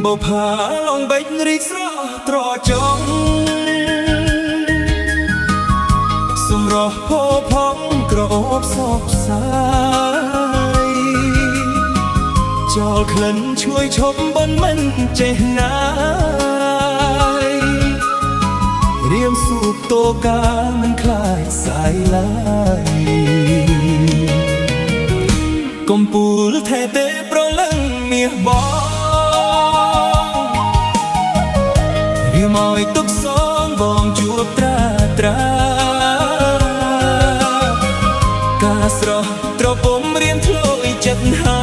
បោផាឡងបេចរីកស្រស់ត្រចង់សម្រស់ផោផង់ក្រអូបសពសាយចោលក្លិនឈ្ងុយឈប់បនមិនចេះណាយរៀមสูบតូកាមិនคลายสายឡើយកំពូលថែទេប្រលឹងមាសបងរៀមឲ្យទុកសងបងជួបត្រាត្រាការស្រស់ត្រពុំរៀមធ្លោយចិត្តហា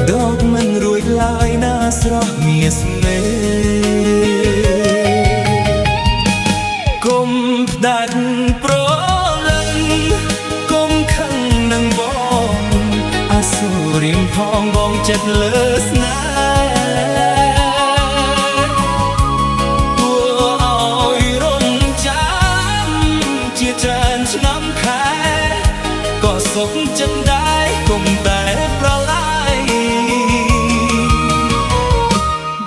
ដកមិនរួចឡើយណាស្រស់មាសស្នេហ៍គុំផ្ដាច់ប្រលឹងគុំខឹងនឹងបងអាសូររៀងផងបងចិត្តលើស្នេហ៍ទោះឲ្យរងចាំជាច្រើនឆ្នាំខែក៏សុខចិត្តដែរគុំតែប្រឡាយ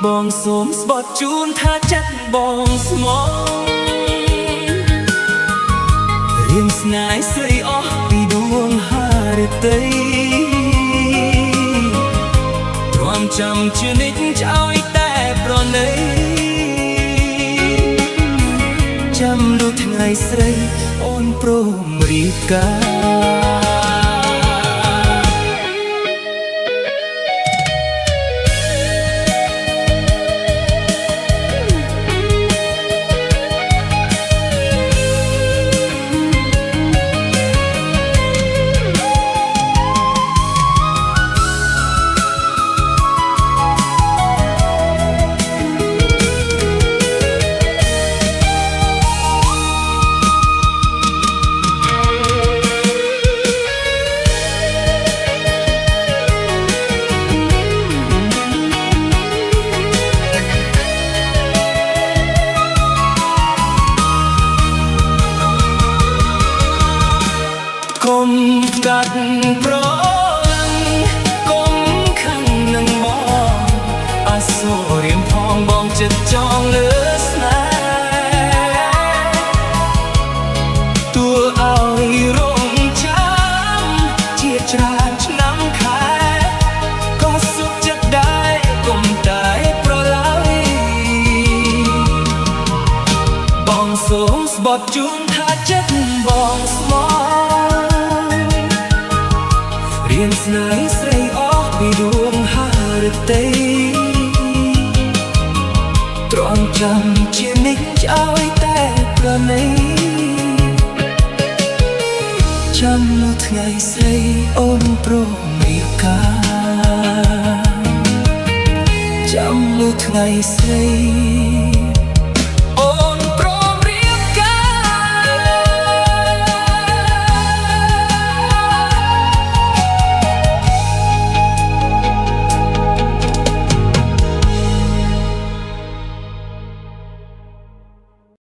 បងសូមស្បត់ជូនថាចិត្តបងស្មោះរៀងស្នេហ៍ស្រីអស់ពីដួងហារិតីទ្រាំចាំជានិច្ចឲ្យតែប្រណីចាំលុះថ្ងៃស្រីអូនព្រមរៀបការគុំកាត់ប្រលឹងគុំខឹងនឹងបងអាសូររៀមផងបងចិត្តចងលើស្នេហ៍ទោះឲ្យរងចាំជាច្រើនឆ្នាំខែក៏សុខចិត្តដែរគុំតែប្រឡាយបងសូមស្បត់ជូនថាចិត្តបងស្មោះរៀនស្នេហ៍ស្រីអស់ពីដួងហារិតីទ្រាំចាំជានិច្ចឲ្យតែប្រណីចាំលុះថ្ងៃស្រីអូនព្រមរៀបការចាំលុះថ្ងៃស្រី